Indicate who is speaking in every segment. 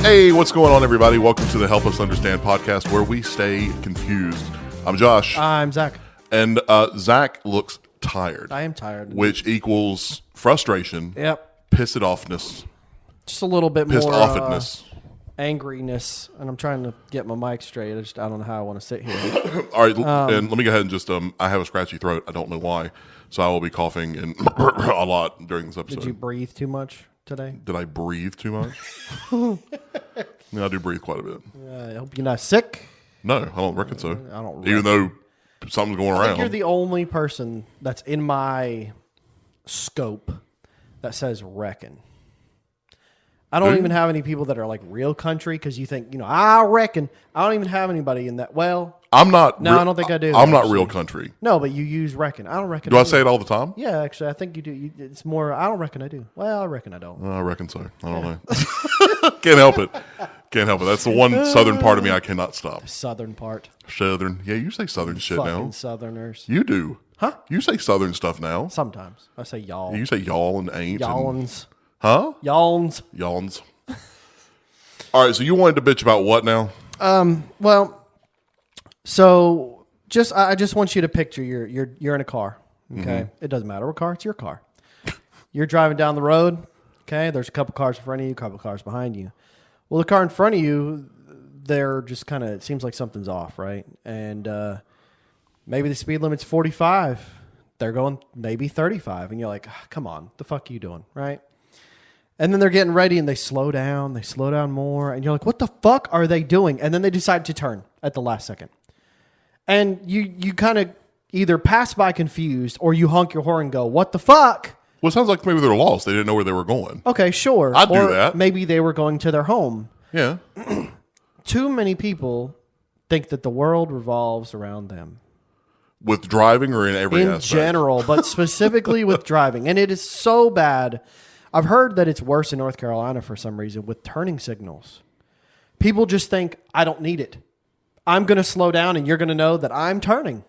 Speaker 1: Hey, what's going on, everybody? Welcome to the Help Us Understand podcast, where we stay confused. I'm Josh.
Speaker 2: I'm Zach.
Speaker 1: And Zach looks tired.
Speaker 2: I am tired.
Speaker 1: Which equals frustration.
Speaker 2: Yep.
Speaker 1: Pissed offness.
Speaker 2: Just a little bit
Speaker 1: Pissed
Speaker 2: more
Speaker 1: offedness.
Speaker 2: Angriness. And I'm trying to get my mic straight. I don't know how I want to sit here.
Speaker 1: All right, and let me go ahead and just, I have a scratchy throat. I don't know why. So I will be coughing and a lot during this episode.
Speaker 2: Did you breathe too much today?
Speaker 1: Did I breathe too much? Yeah, I do breathe quite a bit.
Speaker 2: I hope you're not sick.
Speaker 1: No, I don't reckon so.
Speaker 2: I don't
Speaker 1: Even though something's going
Speaker 2: I
Speaker 1: around.
Speaker 2: think you're the only person that's in my scope that says reckon. I don't even have any people that are like real country because you think, I reckon. I don't even have anybody in that. Well,
Speaker 1: I'm not.
Speaker 2: No, I don't think I do.
Speaker 1: I'm not real country.
Speaker 2: No, but you use reckon. I don't reckon.
Speaker 1: Do I say it all the time?
Speaker 2: Yeah, actually, I think you do. It's more, I don't reckon I do. Well, I reckon I don't.
Speaker 1: I reckon so. I don't know. Can't help it. Can't help it. That's the one southern part of me I cannot stop.
Speaker 2: Southern part.
Speaker 1: Southern. Yeah, you say southern shit
Speaker 2: Fucking
Speaker 1: now.
Speaker 2: Southerners.
Speaker 1: You do.
Speaker 2: Huh?
Speaker 1: You say southern stuff now.
Speaker 2: Sometimes. I say y'all.
Speaker 1: You say y'all and ain't.
Speaker 2: Yawns.
Speaker 1: Huh?
Speaker 2: Yawns.
Speaker 1: Yawns. All right, so you wanted to bitch about what now?
Speaker 2: Well, so I just want you to picture you're in a car. Okay.
Speaker 1: Mm-hmm.
Speaker 2: It doesn't matter what car, it's your car. You're driving down the road. Okay. There's a couple cars in front of you, a couple cars behind you. Well, the car in front of you, they're just kind of, it seems like something's off, right? And maybe the speed limit's 45. They're going maybe 35. And you're like, come on, the fuck are you doing, right? And then they're getting ready and they slow down more. And you're like, what the fuck are they doing? And then they decide to turn at the last second. And you kind of either pass by confused or you honk your horn and go, what the fuck?
Speaker 1: Well, it sounds like maybe they're lost. They didn't know where they were going.
Speaker 2: Okay, sure.
Speaker 1: I'd do
Speaker 2: or
Speaker 1: that.
Speaker 2: Maybe they were going to their home.
Speaker 1: Yeah.
Speaker 2: Too many people think that the world revolves around them.
Speaker 1: With driving or in every aspect?
Speaker 2: In general, but specifically with driving. And it is so bad. I've heard that it's worse in North Carolina for some reason with turning signals. People just think, I don't need it. I'm going to slow down and you're going to know that I'm turning.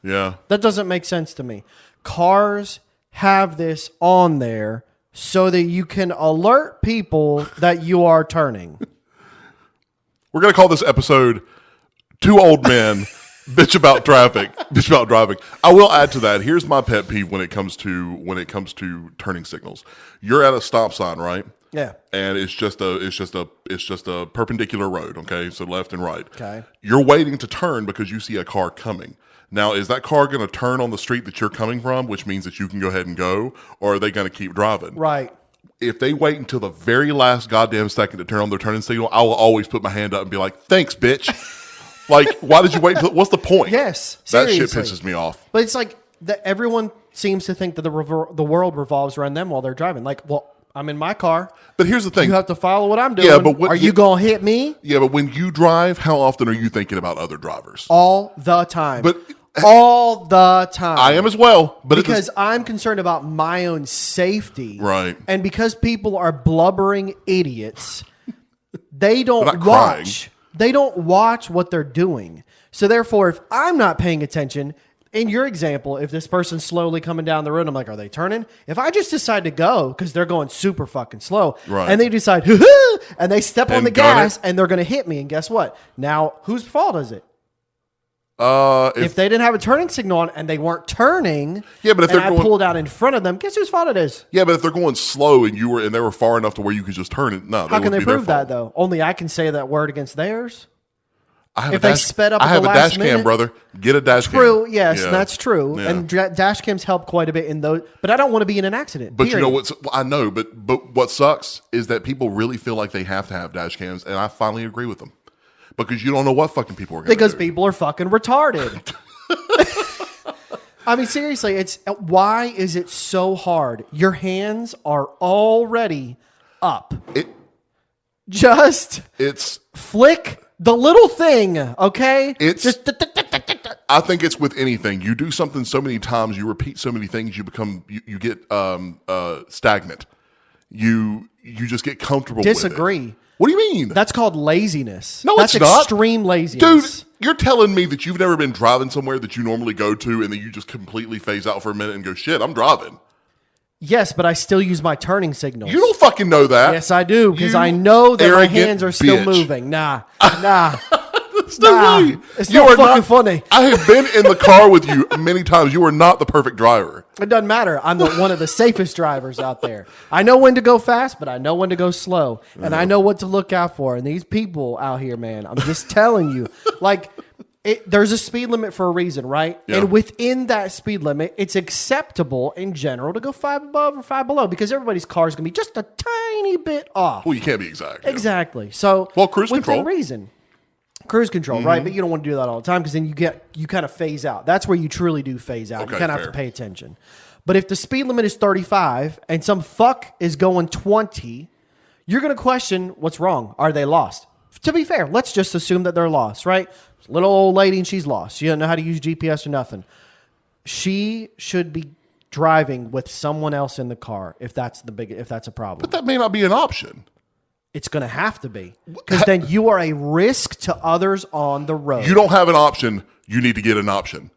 Speaker 1: Yeah.
Speaker 2: That doesn't make sense to me. Cars have this on there so that you can alert people that you are turning.
Speaker 1: We're going to call this episode Two Old Men Bitch About Traffic, Bitch About Driving. I will add to that. Here's my pet peeve when it comes to turning signals. You're at a stop sign, right?
Speaker 2: Yeah.
Speaker 1: And it's just a perpendicular road, okay? So left and right.
Speaker 2: Okay.
Speaker 1: You're waiting to turn because you see a car coming. Now, is that car going to turn on the street that you're coming from, which means that you can go ahead and go, or are they going to keep driving?
Speaker 2: Right.
Speaker 1: If they wait until the very last goddamn second to turn on their turning signal, I will always put my hand up and be like, thanks, bitch. Like, why did you wait? What's the point?
Speaker 2: Yes.
Speaker 1: That
Speaker 2: Seriously.
Speaker 1: shit pisses me off.
Speaker 2: But it's like that everyone seems to think that the world revolves around them while they're driving. Like, well, I'm in my car.
Speaker 1: But here's the thing.
Speaker 2: You have to follow what I'm doing.
Speaker 1: Yeah, but
Speaker 2: are you going to hit me?
Speaker 1: Yeah, but when you drive, how often are you thinking about other drivers?
Speaker 2: All the time.
Speaker 1: But
Speaker 2: all the time.
Speaker 1: I am as well. But
Speaker 2: because I'm concerned about my own safety.
Speaker 1: Right.
Speaker 2: And because people are blubbering idiots, they don't
Speaker 1: not
Speaker 2: watch. They don't watch what they're doing. So therefore, if I'm not paying attention, in your example, if this person's slowly coming down the road, I'm like, are they turning? If I just decide to go because they're going super fucking slow,
Speaker 1: right,
Speaker 2: and they decide, and they step on the gas and they're going to hit me, and guess what? Now, whose fault is it? If they didn't have a turning signal on and they weren't turning,
Speaker 1: yeah, but if
Speaker 2: and
Speaker 1: they're
Speaker 2: I pulled out in front of them, guess whose fault it is?
Speaker 1: Yeah, but if they're going slow and they were far enough to where you could just turn it, no.
Speaker 2: How can they prove that though? Only I can say that word against theirs.
Speaker 1: If they
Speaker 2: sped up,
Speaker 1: I have
Speaker 2: the
Speaker 1: a
Speaker 2: last
Speaker 1: dash
Speaker 2: minute,
Speaker 1: cam, brother. Get a dash cam.
Speaker 2: True, yes,
Speaker 1: yeah.
Speaker 2: that's true.
Speaker 1: Yeah.
Speaker 2: And dash cams help quite a bit in those. But I don't want to be in an accident.
Speaker 1: But
Speaker 2: period.
Speaker 1: you know what's? I know, but what sucks is that people really feel like they have to have dash cams, and I finally agree with them because you don't know what fucking people are going to do.
Speaker 2: Because people are fucking retarded. I mean, seriously, why is it so hard? Your hands are already up. It's flick the little thing, okay?
Speaker 1: I think it's with anything. You do something so many times, you repeat so many things, you get stagnant. You just get comfortable.
Speaker 2: Disagree.
Speaker 1: With it. What do you mean?
Speaker 2: That's called laziness.
Speaker 1: No,
Speaker 2: that's
Speaker 1: it's not.
Speaker 2: Extreme laziness.
Speaker 1: Dude, you're telling me that you've never been driving somewhere that you normally go to and then you just completely phase out for a minute and go, shit, I'm driving.
Speaker 2: Yes, but I still use my turning signals.
Speaker 1: You don't fucking know that.
Speaker 2: Yes, I do, because
Speaker 1: You
Speaker 2: I know that my
Speaker 1: arrogant
Speaker 2: hands are still
Speaker 1: bitch.
Speaker 2: moving. Nah.
Speaker 1: It's no way.
Speaker 2: It's
Speaker 1: You
Speaker 2: not
Speaker 1: are
Speaker 2: fucking funny.
Speaker 1: I have been in the car with you many times. You are not the perfect driver.
Speaker 2: It doesn't matter. I'm one of the safest drivers out there. I know when to go fast, but I know when to go slow. And I know what to look out for. And these people out here, man, I'm just telling you, like, there's a speed limit for a reason, right?
Speaker 1: Yeah.
Speaker 2: And within that speed limit, it's acceptable in general to go 5 above or 5 below because everybody's car is going to be just a tiny bit off.
Speaker 1: Well, you can't be exact.
Speaker 2: Exactly. So,
Speaker 1: Well, cruise
Speaker 2: within
Speaker 1: control.
Speaker 2: reason. Cruise control, right? But you don't want to do that all the time because then you kind of phase out. That's where you truly do phase out.
Speaker 1: Okay,
Speaker 2: you kind of have
Speaker 1: fair.
Speaker 2: to pay attention. But if the speed limit is 35 and some fuck is going 20, you're going to question what's wrong. Are they lost? To be fair, let's just assume that they're lost, right? Little old lady and she's lost. She doesn't know how to use GPS or nothing. She should be driving with someone else in the car if that's a problem.
Speaker 1: But that may not be an option.
Speaker 2: It's going to have to be because then you are a risk to others on the road.
Speaker 1: You don't have an option. You need to get an option.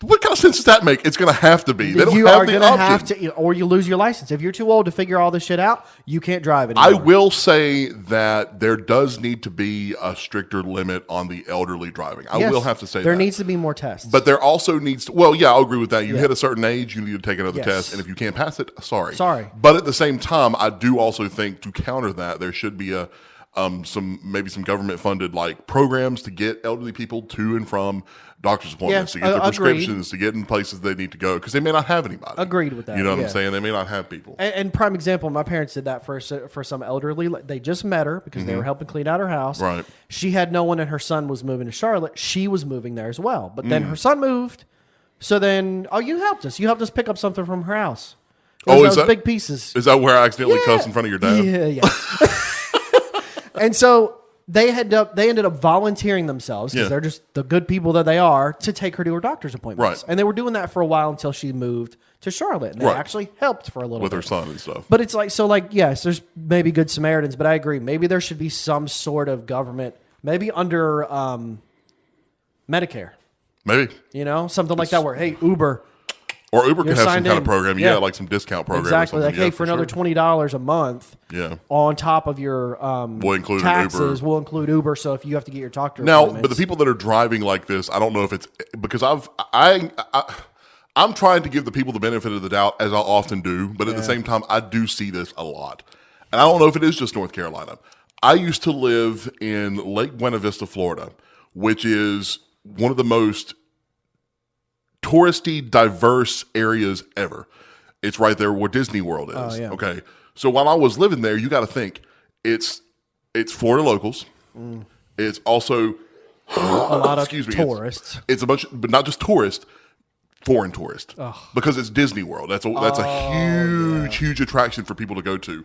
Speaker 1: What kind of sense does that make? It's going to have to be. They don't
Speaker 2: You
Speaker 1: have
Speaker 2: are
Speaker 1: the
Speaker 2: going to
Speaker 1: option.
Speaker 2: have to, or you lose your license. If you're too old to figure all this shit out, you can't drive
Speaker 1: I
Speaker 2: anymore.
Speaker 1: will say that there does need to be a stricter limit on the elderly driving. I
Speaker 2: Yes,
Speaker 1: will have to say
Speaker 2: there
Speaker 1: that.
Speaker 2: needs to be more tests.
Speaker 1: But there also needs to, well, yeah, I'll agree with that. You hit a certain age, you need to take another
Speaker 2: Yes.
Speaker 1: test. And if you can't pass it, sorry.
Speaker 2: Sorry.
Speaker 1: But at the same time, I do also think to counter that, there should be some government funded like programs to get elderly people to and from doctor's appointments, to get their
Speaker 2: agreed.
Speaker 1: prescriptions, to get in places they need to go because they may not have anybody.
Speaker 2: Agreed with that,
Speaker 1: You know what
Speaker 2: yeah.
Speaker 1: I'm saying? They may not have people.
Speaker 2: and prime example, my parents did that for some elderly. They just met her because they were helping clean out her house.
Speaker 1: Right.
Speaker 2: She had no one, and her son was moving to Charlotte. She was moving there as well, but
Speaker 1: Mm.
Speaker 2: then her son moved. So then, you helped us. You helped us pick up something from her house.
Speaker 1: Oh,
Speaker 2: Those
Speaker 1: is that
Speaker 2: big pieces?
Speaker 1: Is that where I accidentally cussed in front of your dad?
Speaker 2: Yeah. And so they ended up volunteering themselves because
Speaker 1: Yeah.
Speaker 2: they're just the good people that they are to take her to her doctor's appointments.
Speaker 1: Right.
Speaker 2: And they were doing that for a while until she moved to Charlotte. And they
Speaker 1: Right.
Speaker 2: actually helped for a little
Speaker 1: With
Speaker 2: bit.
Speaker 1: her son and stuff.
Speaker 2: But it's like, yes, there's maybe good Samaritans, but I agree. Maybe there should be some sort of government, maybe under Medicare,
Speaker 1: Maybe.
Speaker 2: something like that where, hey, Uber.
Speaker 1: Or Uber could
Speaker 2: You're
Speaker 1: have some
Speaker 2: signed
Speaker 1: kind of
Speaker 2: in.
Speaker 1: program.
Speaker 2: Yeah.
Speaker 1: Yeah, like some discount program.
Speaker 2: Exactly.
Speaker 1: Or
Speaker 2: Like,
Speaker 1: something.
Speaker 2: hey,
Speaker 1: Yeah,
Speaker 2: for another
Speaker 1: sure.
Speaker 2: $20 a month
Speaker 1: Yeah.
Speaker 2: on top of your
Speaker 1: We'll include an
Speaker 2: taxes,
Speaker 1: Uber.
Speaker 2: we'll include Uber. So if you have to get your doctor
Speaker 1: Now,
Speaker 2: appointments.
Speaker 1: but the people that are driving like this, I don't know if it's because I'm trying to give the people the benefit of the doubt, as I often do, but at the same time, I do see this a lot, and I don't know if it is just North Carolina. I used to live in Lake Buena Vista, Florida, which is one of the most touristy, diverse areas ever. It's right there where Disney World is.
Speaker 2: Oh, yeah.
Speaker 1: Okay, so while I was living there, you got to think it's Florida locals. It's also
Speaker 2: a lot of
Speaker 1: excuse me,
Speaker 2: tourists.
Speaker 1: It's a bunch, but not just tourists, foreign tourists, because it's Disney World. That's a huge attraction for people to go to.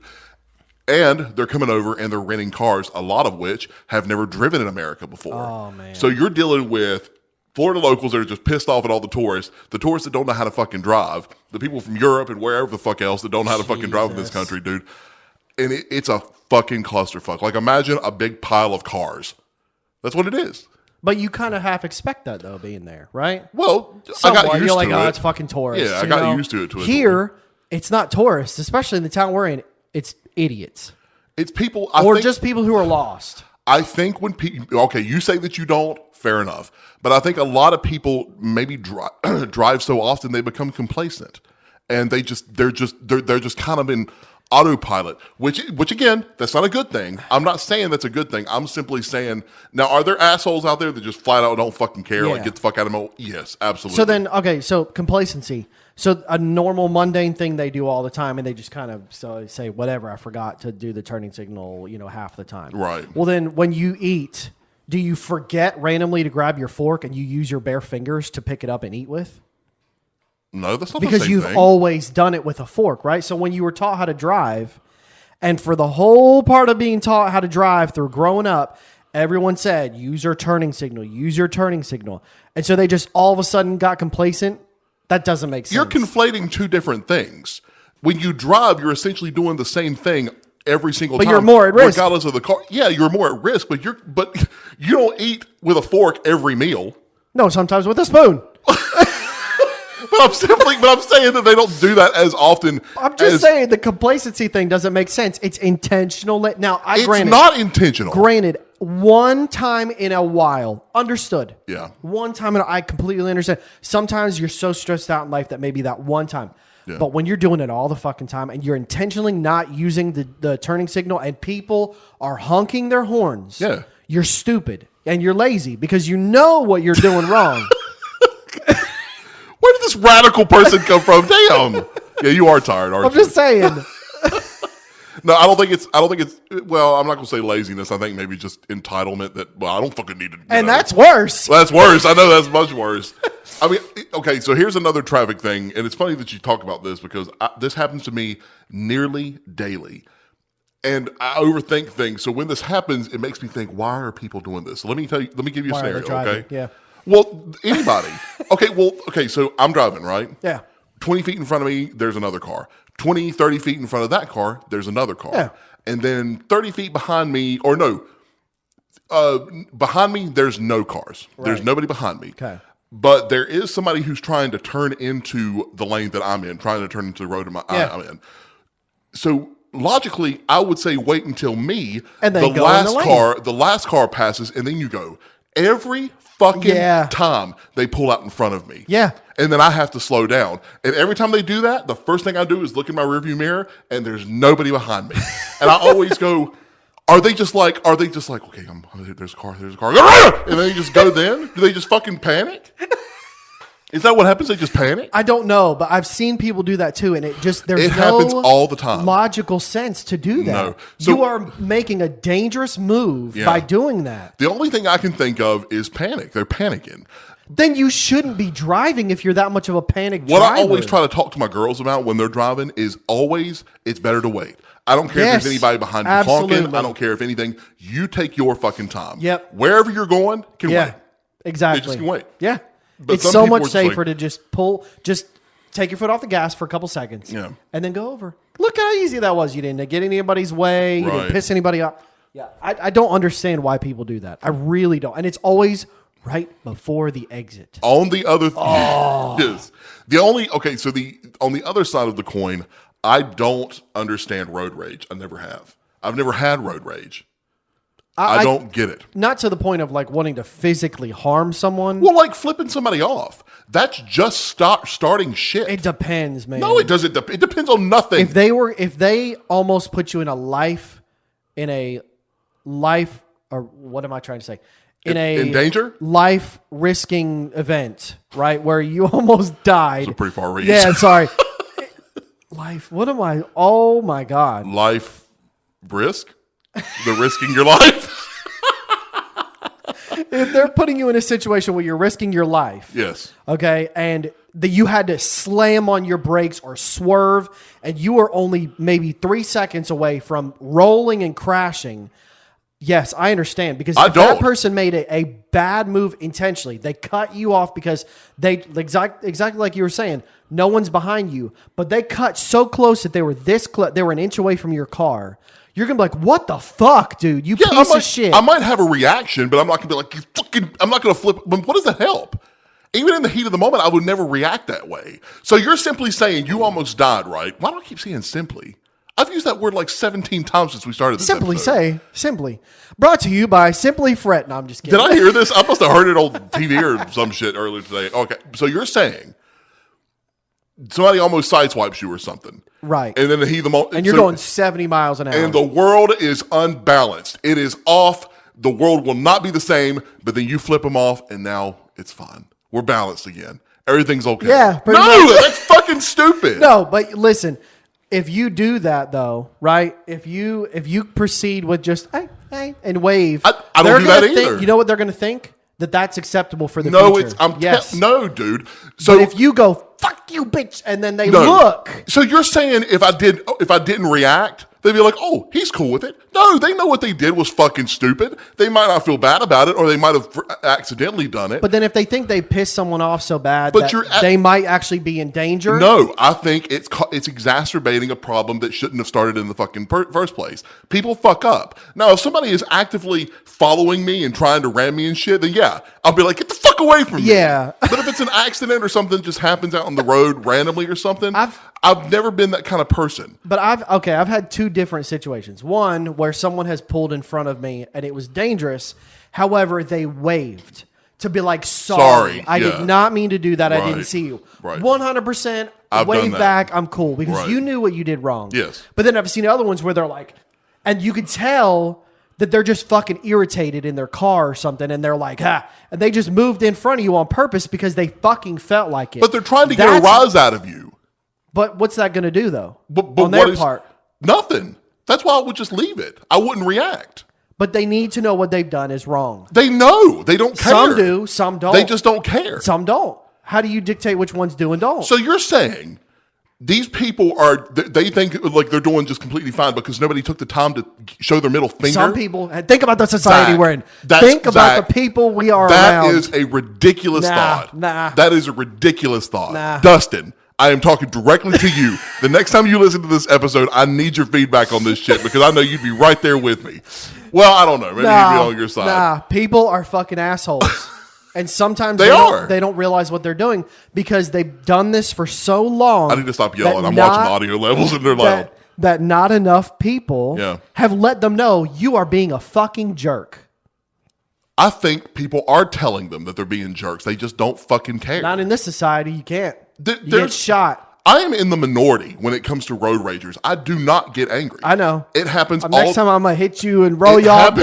Speaker 1: And they're coming over and they're renting cars, a lot of which have never driven in America before.
Speaker 2: Oh, man.
Speaker 1: So you're dealing with Florida locals that are just pissed off at all the tourists that don't know how to fucking drive, the people from Europe and wherever the fuck else that don't know how to fucking drive in this
Speaker 2: Jesus.
Speaker 1: country, dude. And it's a fucking clusterfuck. Like, imagine a big pile of cars. That's what it is.
Speaker 2: But you kind of half expect that, though, being there, right?
Speaker 1: Well,
Speaker 2: Somewhat.
Speaker 1: I got used
Speaker 2: You're like,
Speaker 1: to it.
Speaker 2: oh, it's fucking tourists.
Speaker 1: Yeah, I
Speaker 2: you
Speaker 1: got
Speaker 2: know?
Speaker 1: used to it.
Speaker 2: Here, it's not tourists, especially in the town we're in. It's idiots.
Speaker 1: It's people.
Speaker 2: Just people who are lost.
Speaker 1: I think when people, okay, you say that you don't, fair enough. But I think a lot of people maybe drive so often they become complacent, and they're just kind of in autopilot. Which again, that's not a good thing. I'm not saying that's a good thing. I'm simply saying, now, are there assholes out there that just flat out don't fucking care?
Speaker 2: Yeah.
Speaker 1: Like, get the fuck out of my. Yes, absolutely.
Speaker 2: So then, okay, so complacency. So a normal mundane thing they do all the time, and they just kind of say, whatever, I forgot to do the turning signal, half the time.
Speaker 1: Right.
Speaker 2: Well, then when you eat, do you forget randomly to grab your fork and you use your bare fingers to pick it up and eat with?
Speaker 1: No, that's not
Speaker 2: Because
Speaker 1: the same
Speaker 2: you've
Speaker 1: thing.
Speaker 2: always done it with a fork, right? So when you were taught how to drive, and for the whole part of being taught how to drive through growing up, everyone said, use your turning signal, use your turning signal. And so they just all of a sudden got complacent. That doesn't make sense.
Speaker 1: You're conflating two different things. When you drive, you're essentially doing the same thing every single time.
Speaker 2: But you're more at risk.
Speaker 1: Regardless of the car. Yeah, you're more at risk, but you don't eat with a fork every meal.
Speaker 2: No, sometimes with a spoon.
Speaker 1: But I'm saying that they don't do that as often.
Speaker 2: I'm just saying the complacency thing doesn't make sense. It's intentional. Now,
Speaker 1: it's not intentional.
Speaker 2: Granted, one time in a while, understood.
Speaker 1: Yeah.
Speaker 2: One time, I completely understand. Sometimes you're so stressed out in life that maybe that one time. Yeah. But when you're doing it all the fucking time and you're intentionally not using the turning signal and people are honking their horns, you're stupid and you're lazy because you know what you're doing wrong.
Speaker 1: Where did this radical person come from? Damn. Yeah, you are tired, aren't you?
Speaker 2: I'm just saying.
Speaker 1: No, I don't think it's. Well, I'm not gonna say laziness. I think maybe just entitlement. That I don't fucking need to.
Speaker 2: And that's worse.
Speaker 1: That's worse. I know that's much worse. I mean, okay. So here's another traffic thing, and it's funny that you talk about this because this happens to me nearly daily, and I overthink things. So when this happens, it makes me think, why are people doing this? So let me tell you. Let me give you a scenario. Okay.
Speaker 2: Yeah.
Speaker 1: Well, anybody. Okay. So I'm driving, right?
Speaker 2: Yeah.
Speaker 1: 20 feet in front of me, there's another car. 20, 30 feet in front of that car, there's another car.
Speaker 2: Yeah.
Speaker 1: And then 30 feet behind me, behind me, there's no cars. Right. There's nobody behind me.
Speaker 2: Okay.
Speaker 1: But there is somebody who's trying to turn into the lane that I'm in, trying to turn into the road I'm in. So logically, I would say wait until me,
Speaker 2: and then
Speaker 1: the last car passes, and then you go. Every fucking time they pull out in front of me.
Speaker 2: Yeah.
Speaker 1: And then I have to slow down. And every time they do that, the first thing I do is look in my rearview mirror and there's nobody behind me. And I always go, are they just like, okay, there's a car. And they just go then? Do they just fucking panic? Is that what happens? They just panic?
Speaker 2: I don't know, but I've seen people do that too, and it
Speaker 1: happens all the time.
Speaker 2: Logical sense to do that.
Speaker 1: No. So,
Speaker 2: you are making a dangerous move by doing that.
Speaker 1: The only thing I can think of is panic. They're panicking.
Speaker 2: Then you shouldn't be driving if you're that much of a panic
Speaker 1: driver.
Speaker 2: What
Speaker 1: I always try to talk to my girls about when they're driving is always, it's better to wait. I don't care if there's anybody behind you honking. I don't care if anything. You take your fucking time.
Speaker 2: Yep.
Speaker 1: Wherever you're going, can wait.
Speaker 2: Exactly.
Speaker 1: They just can wait.
Speaker 2: Yeah.
Speaker 1: But
Speaker 2: it's so much safer to just take your foot off the gas for a couple seconds and then go over. Look how easy that was. You didn't get anybody's way. You didn't piss anybody off. Yeah. I don't understand why people do that. I really don't. And it's always right before the exit.
Speaker 1: On the other on the other side of the coin, I don't understand road rage. I never have. I've never had road rage. I don't get it.
Speaker 2: Not to the point of like wanting to physically harm someone.
Speaker 1: Well, like flipping somebody off. That's just starting shit.
Speaker 2: It depends, man.
Speaker 1: No, it doesn't. It depends on nothing.
Speaker 2: If they almost put you in a life, or what am I trying to say?
Speaker 1: In danger?
Speaker 2: Life risking event, right? Where you almost died.
Speaker 1: That's a pretty far reach.
Speaker 2: Yeah, sorry. Life. What am I? Oh my God.
Speaker 1: Life risk? The risking your life?
Speaker 2: If they're putting you in a situation where you're risking your life.
Speaker 1: Yes.
Speaker 2: Okay. And you had to slam on your brakes or swerve, and you were only maybe 3 seconds away from rolling and crashing. Yes, I understand. Because if that person made a bad move intentionally, they cut you off because exactly like you were saying, no one's behind you, but they cut so close that they were they were an inch away from your car. You're going to be like, what the fuck, dude? You piece of shit.
Speaker 1: I might have a reaction, but I'm not going to be like, you fucking, I'm not going to flip. But what does that help? Even in the heat of the moment, I would never react that way. So you're simply saying you almost died, right? Why do I keep saying simply? I've used that word like 17 times since we started this episode.
Speaker 2: Simply. Brought to you by Simply Fret. No, I'm just kidding.
Speaker 1: Did I hear this? I must have heard it on TV or some shit earlier today. Okay, so you're saying somebody almost sideswipes you or something.
Speaker 2: Right.
Speaker 1: And then the heat of the moment.
Speaker 2: And you're going 70 miles an hour.
Speaker 1: And the world is unbalanced. It is off. The world will not be the same, but then you flip them off and now it's fine. We're balanced again. Everything's okay.
Speaker 2: Yeah.
Speaker 1: No, that's fucking stupid.
Speaker 2: No, but listen, if you do that though, right? If you proceed with just hey and wave,
Speaker 1: I don't do that either.
Speaker 2: You know what they're going to think? That's acceptable for the future.
Speaker 1: No, dude. So
Speaker 2: but if you go, fuck you, bitch, and then they look.
Speaker 1: So you're saying if I didn't react, they'd be like, oh, he's cool with it. No, they know what they did was fucking stupid. They might not feel bad about it, or they might have accidentally done it.
Speaker 2: But then if they think they pissed someone off so bad that they might actually be in danger.
Speaker 1: No, I think it's exacerbating a problem that shouldn't have started in the fucking first place. People fuck up. Now, if somebody is actively following me and trying to ram me and shit, then yeah, I'll be like, get the fuck fuck away from me.
Speaker 2: Yeah.
Speaker 1: But if it's an accident or something just happens out on the road randomly or something, I've never been that kind of person.
Speaker 2: But I've had two different situations. One where someone has pulled in front of me and it was dangerous. However, they waved to be like, sorry. I did not mean to do that. I didn't see you.
Speaker 1: Right.
Speaker 2: 100%
Speaker 1: I've
Speaker 2: wave
Speaker 1: done that.
Speaker 2: back. I'm cool because you knew what you did wrong.
Speaker 1: Yes.
Speaker 2: But then I've seen other ones where they're like, and you could tell that they're just fucking irritated in their car or something, and they're like, and they just moved in front of you on purpose because they fucking felt like it.
Speaker 1: But they're trying to get a rise out of you.
Speaker 2: But what's that going to do, though?
Speaker 1: But
Speaker 2: on their part?
Speaker 1: Nothing. That's why I would just leave it. I wouldn't react.
Speaker 2: But they need to know what they've done is wrong.
Speaker 1: They know. They don't care.
Speaker 2: Some do, some don't.
Speaker 1: They just don't care.
Speaker 2: Some don't. How do you dictate which ones do and don't?
Speaker 1: So you're saying these people they think like they're doing just completely fine because nobody took the time to show their middle finger?
Speaker 2: Some people, think about the society we're in.
Speaker 1: About
Speaker 2: the people we are
Speaker 1: that
Speaker 2: around.
Speaker 1: That is a ridiculous thought. That is a ridiculous thought. Dustin, I am talking directly to you. The next time you listen to this episode, I need your feedback on this shit because I know you'd be right there with me. Well, I don't know. Maybe you'd be on your side.
Speaker 2: People are fucking assholes. And sometimes
Speaker 1: they
Speaker 2: don't realize what they're doing because they've done this for so long.
Speaker 1: I need to stop yelling. I'm watching the audio levels and they're loud.
Speaker 2: That not enough people have let them know you are being a fucking jerk.
Speaker 1: I think people are telling them that they're being jerks. They just don't fucking care.
Speaker 2: Not in this society. You can't. You get shot.
Speaker 1: I am in the minority when it comes to road ragers. I do not get angry.
Speaker 2: I know.
Speaker 1: It happens
Speaker 2: next time I'm going to hit you and roll you off.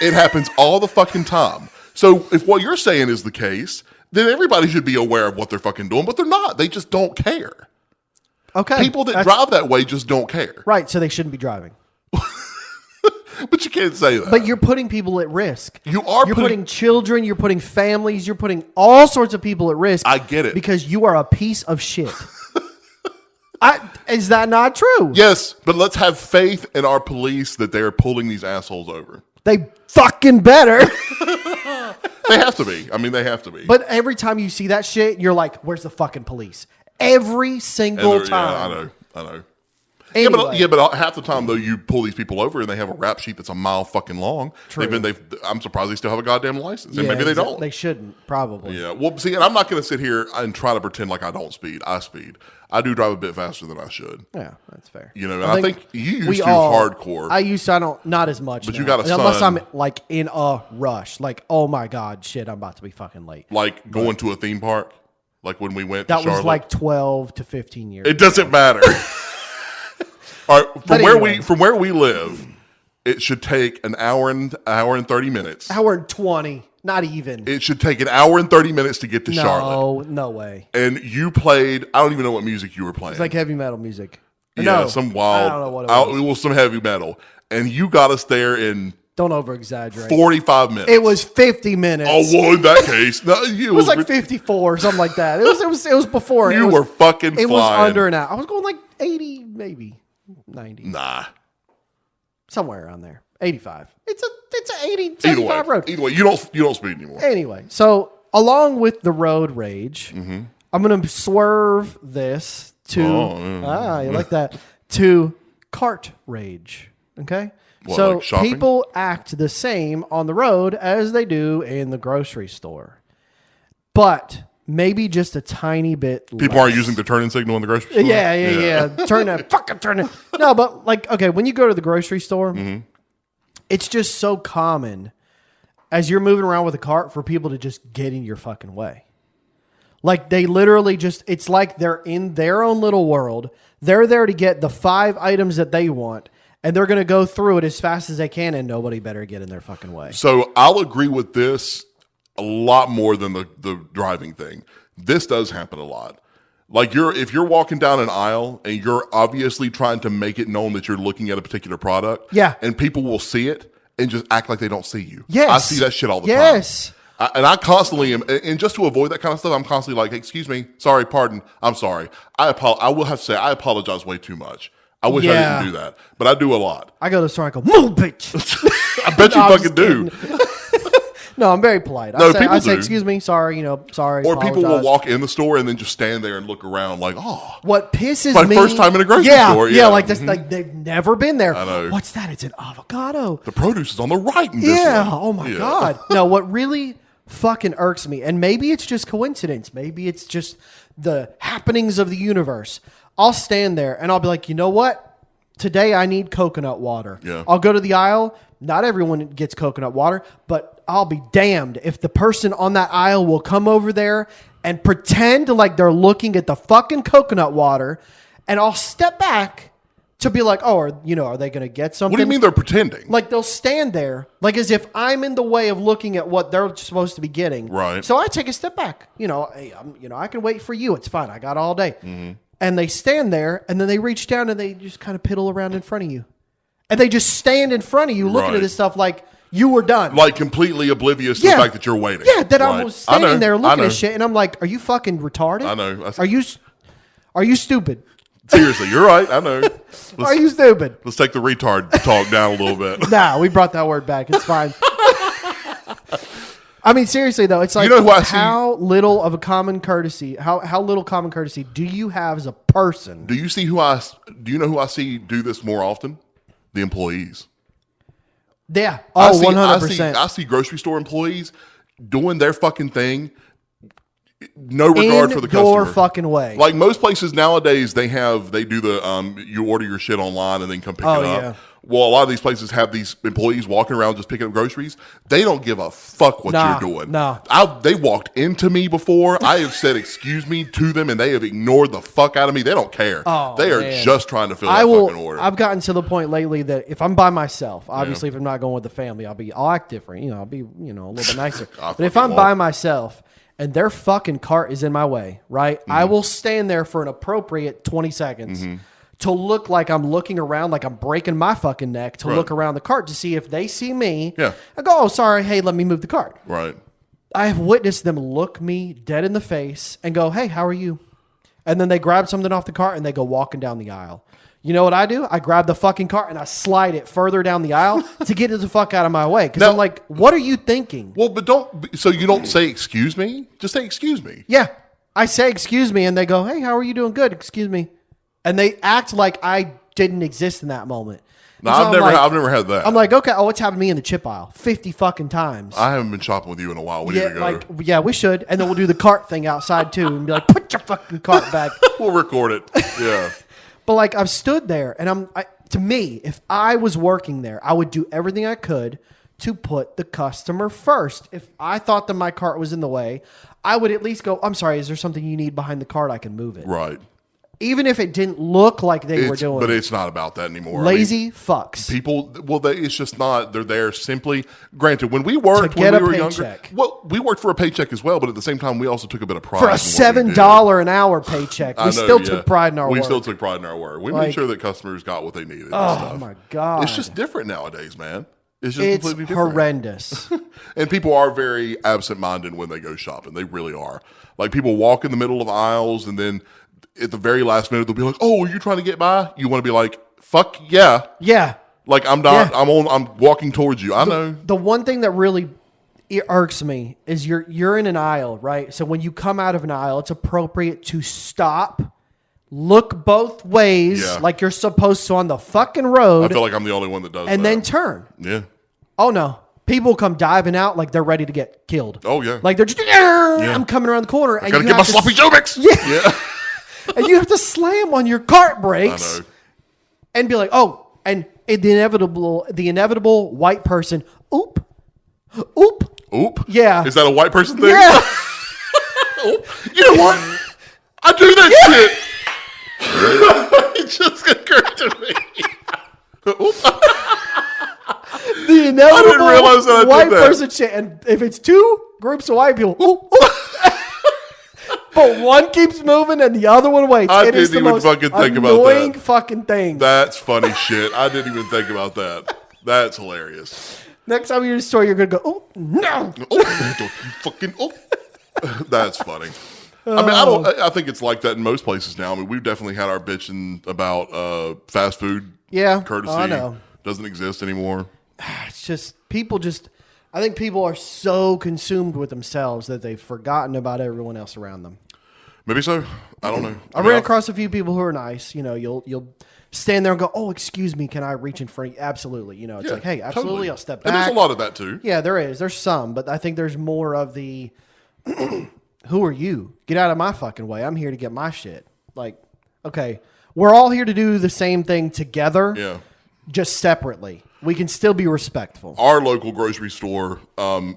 Speaker 1: It happens all the fucking time. So if what you're saying is the case, then everybody should be aware of what they're fucking doing, but they're not. They just don't care.
Speaker 2: Okay.
Speaker 1: People that drive that way just don't care.
Speaker 2: Right, so they shouldn't be driving.
Speaker 1: But you can't say that.
Speaker 2: But you're putting people at risk.
Speaker 1: You're
Speaker 2: putting children, you're putting families, you're putting all sorts of people at risk.
Speaker 1: I get it.
Speaker 2: Because you are a piece of shit. Is that not true?
Speaker 1: Yes, but let's have faith in our police that they're pulling these assholes over.
Speaker 2: They fucking better.
Speaker 1: They have to be. I mean, they have to be.
Speaker 2: But every time you see that shit, you're like, where's the fucking police? Every single time.
Speaker 1: Yeah, I know.
Speaker 2: Anyway.
Speaker 1: But half the time, though, you pull these people over and they have a rap sheet that's a mile fucking long.
Speaker 2: True.
Speaker 1: I'm surprised they still have a goddamn license. And maybe they don't.
Speaker 2: They shouldn't, probably.
Speaker 1: Yeah. Well, see, and I'm not going to sit here and try to pretend like I don't speed. I speed. I do drive a bit faster than I should.
Speaker 2: Yeah, that's fair.
Speaker 1: You know, and I think you used to hardcore.
Speaker 2: I don't, not as much.
Speaker 1: But
Speaker 2: now.
Speaker 1: You got a son.
Speaker 2: Unless I'm like in a rush. Like, oh my God, shit, I'm about to be fucking late.
Speaker 1: Like going to a theme park? Like when we went to Charlotte?
Speaker 2: That was like 12 to 15 years
Speaker 1: It doesn't matter. All right, from where we live, it should take an hour and 30 minutes.
Speaker 2: Hour and 20. Not even.
Speaker 1: It should take an hour and 30 minutes to get to Charlotte.
Speaker 2: No way.
Speaker 1: And you played, I don't even know what music you were playing.
Speaker 2: It's like heavy metal music.
Speaker 1: Yeah, some wild.
Speaker 2: I don't know what it was.
Speaker 1: Some heavy metal. And you got us there in...
Speaker 2: Don't over-exaggerate.
Speaker 1: 45 minutes.
Speaker 2: It was 50 minutes.
Speaker 1: Oh, well, in that case. No,
Speaker 2: it was like 54 or something like that. It was before.
Speaker 1: You were fucking flying.
Speaker 2: It was under an hour. I was going like 80, maybe 90.
Speaker 1: Nah.
Speaker 2: Somewhere around there. 85. It's an 80, 75 road.
Speaker 1: Either way, you don't speed anymore.
Speaker 2: Anyway, so along with the road rage, I'm going to swerve this to, you like that, to cart rage. Okay?
Speaker 1: What,
Speaker 2: so
Speaker 1: like shopping?
Speaker 2: People act the same on the road as they do in the grocery store. But maybe just a tiny bit
Speaker 1: People
Speaker 2: less.
Speaker 1: aren't using the turning signal in the grocery store?
Speaker 2: Yeah. Turn it. No, but like, okay, when you go to the grocery store, it's just so common as you're moving around with a cart for people to just get in your fucking way. Like they literally it's like they're in their own little world. They're there to get the 5 items that they want. And they're going to go through it as fast as they can, and nobody better get in their fucking way.
Speaker 1: So I'll agree with this a lot more than the driving thing. This does happen a lot. Like if you're walking down an aisle and you're obviously trying to make it known that you're looking at a particular product, and people will see it and just act like they don't see you.
Speaker 2: Yes.
Speaker 1: I see that shit all the time.
Speaker 2: Yes.
Speaker 1: And I constantly am, and just to avoid that kind of stuff, I'm constantly like, excuse me, sorry, pardon, I'm sorry. I will have to say, I apologize way too much. I wish I didn't do that, but I do a lot.
Speaker 2: I go to the store and I go, move, bitch.
Speaker 1: I bet you fucking do.
Speaker 2: No, I'm very polite. I say, excuse me, sorry, sorry.
Speaker 1: Or people will walk in the store and then just stand there and look around like, oh.
Speaker 2: What pisses
Speaker 1: me. My first time in a grocery store.
Speaker 2: Yeah, like this, like they've never been there.
Speaker 1: I know.
Speaker 2: What's that? It's an avocado.
Speaker 1: The produce is on the right in this one.
Speaker 2: Oh my God. No, what really fucking irks me. And maybe it's just coincidence. Maybe it's just the happenings of the universe. I'll stand there and I'll be like, you know what? Today I need coconut water.
Speaker 1: Yeah.
Speaker 2: I'll go to the aisle. Not everyone gets coconut water, but I'll be damned if the person on that aisle will come over there and pretend like they're looking at the fucking coconut water, and I'll step back to be like, oh, are they going to get something?
Speaker 1: What do you mean they're pretending?
Speaker 2: Like they'll stand there, like as if I'm in the way of looking at what they're supposed to be getting.
Speaker 1: Right.
Speaker 2: So I take a step back. Hey, I can wait for you. It's fine. I got all day. Mm-hmm. And they stand there, and then they reach down and they just kind of piddle around in front of you, and they just stand in front of you looking at this stuff like you were done,
Speaker 1: like completely oblivious to the fact that you're waiting.
Speaker 2: Yeah, that I was standing there looking at shit, and I'm like, "Are you fucking retarded?
Speaker 1: I know.
Speaker 2: Are you stupid?
Speaker 1: Seriously, you're right. I know.
Speaker 2: Are you stupid?
Speaker 1: Let's take the retard talk down a little bit.
Speaker 2: Nah, we brought that word back. It's fine. I mean, seriously though, it's like,
Speaker 1: you know who
Speaker 2: how little of a common courtesy, how little common courtesy do you have as a person?
Speaker 1: Do you know who I see do this more often? The employees.
Speaker 2: Yeah. Oh, 100%.
Speaker 1: I see grocery store employees doing their fucking thing. No regard for the customer.
Speaker 2: Your fucking way.
Speaker 1: Like most places nowadays, they do the you order your shit online and then come pick it up.
Speaker 2: Yeah.
Speaker 1: Well, a lot of these places have these employees walking around just picking up groceries. They don't give a fuck what you're doing.
Speaker 2: No.
Speaker 1: They walked into me before. I have said excuse me to them, and they have ignored the fuck out of me. They don't care. They are just trying to fill that fucking order.
Speaker 2: I've gotten to the point lately that if I'm by myself, obviously if I'm not going with the family, I'll act different. I'll be a little bit nicer. But if I'm by myself and their fucking cart is in my way, right? Mm-hmm. I will stand there for an appropriate 20 seconds to look like I'm looking around, like I'm breaking my fucking neck to look around the cart to see if they see me.
Speaker 1: Yeah.
Speaker 2: I go, oh, sorry. Hey, let me move the cart.
Speaker 1: Right.
Speaker 2: I have witnessed them look me dead in the face and go, hey, how are you? And then they grab something off the cart and they go walking down the aisle. You know what I do? I grab the fucking cart and I slide it further down the aisle to get it the fuck out of my way. Because I'm like, what are you thinking?
Speaker 1: Well, but so you don't say excuse me? Just say excuse me.
Speaker 2: Yeah. I say excuse me and they go, hey, how are you doing? Good. Excuse me. And they act like I didn't exist in that moment.
Speaker 1: No, I've never had that.
Speaker 2: I'm like, okay, it's happened to me in the chip aisle 50 fucking times.
Speaker 1: I haven't been shopping with you in a while. We need to go.
Speaker 2: We should. And then we'll do the cart thing outside too and be like, put your fucking cart back.
Speaker 1: We'll record it. Yeah.
Speaker 2: But like I've stood there and to me, if I was working there, I would do everything I could to put the customer first. If I thought that my cart was in the way, I would at least go, I'm sorry, is there something you need behind the cart? I can move it.
Speaker 1: Right.
Speaker 2: Even if it didn't look like they were doing it.
Speaker 1: But it's not about that anymore.
Speaker 2: Lazy fucks.
Speaker 1: People, it's just not. They're there simply. Granted, when we worked, when we were younger, we worked for a paycheck as well, but at the same time, we also took a bit of pride.
Speaker 2: For a $7 an hour paycheck, we still took pride in our work.
Speaker 1: We still took pride in our work. We made sure that customers got what they needed.
Speaker 2: Oh, my God.
Speaker 1: It's just different nowadays, man. It's just completely different.
Speaker 2: Horrendous.
Speaker 1: And people are very absent-minded when they go shopping. They really are. Like, people walk in the middle of aisles, and then at the very last minute, they'll be like, oh, are you trying to get by? You want to be like, fuck yeah.
Speaker 2: Yeah.
Speaker 1: Like, I'm not, yeah. I'm walking towards you. I know.
Speaker 2: The one thing that really irks me is you're in an aisle, right? So when you come out of an aisle, it's appropriate to stop, look both ways like you're supposed to on the fucking road.
Speaker 1: I feel like I'm the only one that does that.
Speaker 2: And then turn.
Speaker 1: Yeah.
Speaker 2: Oh, no. People come diving out like they're ready to get killed.
Speaker 1: Oh, yeah.
Speaker 2: Like they're just, I'm coming around the corner.
Speaker 1: I gotta get my sloppy Joe mix.
Speaker 2: Yeah. And you have to slam on your cart brakes and be like, oh, and the inevitable white person, oop. Yeah.
Speaker 1: Is that a white person thing?
Speaker 2: Yeah.
Speaker 1: You know what? I do that shit. It just occurred to me.
Speaker 2: The inevitable
Speaker 1: I didn't realize that I did
Speaker 2: white
Speaker 1: that.
Speaker 2: person shit. And if it's two groups of white people, but one keeps moving and the other one waits.
Speaker 1: I didn't even fucking think about that.
Speaker 2: Annoying fucking thing.
Speaker 1: That's funny shit. I didn't even think about that. That's hilarious.
Speaker 2: Next time you're in the store, you're going to go, oh, no.
Speaker 1: Oh, don't you fucking, That's funny. I mean, I think it's like that in most places now. I mean, we've definitely had our bitching about fast food.
Speaker 2: Yeah.
Speaker 1: Courtesy.
Speaker 2: I know.
Speaker 1: Doesn't exist anymore.
Speaker 2: It's just, I think people are so consumed with themselves that they've forgotten about everyone else around them.
Speaker 1: Maybe so. I don't know.
Speaker 2: I ran across a few people who are nice. You know, you'll stand there and go, "Oh, excuse me, can I reach in front of you?" Absolutely. You know, it's like, "Hey, absolutely,
Speaker 1: totally.
Speaker 2: I'll step back."
Speaker 1: And there's a lot of that too.
Speaker 2: Yeah, there is. There's some, but I think there's more of the, "Who are you? Get out of my fucking way. I'm here to get my shit." Like, okay, we're all here to do the same thing together.
Speaker 1: Yeah.
Speaker 2: Just separately. We can still be respectful.
Speaker 1: Our local grocery store.
Speaker 2: And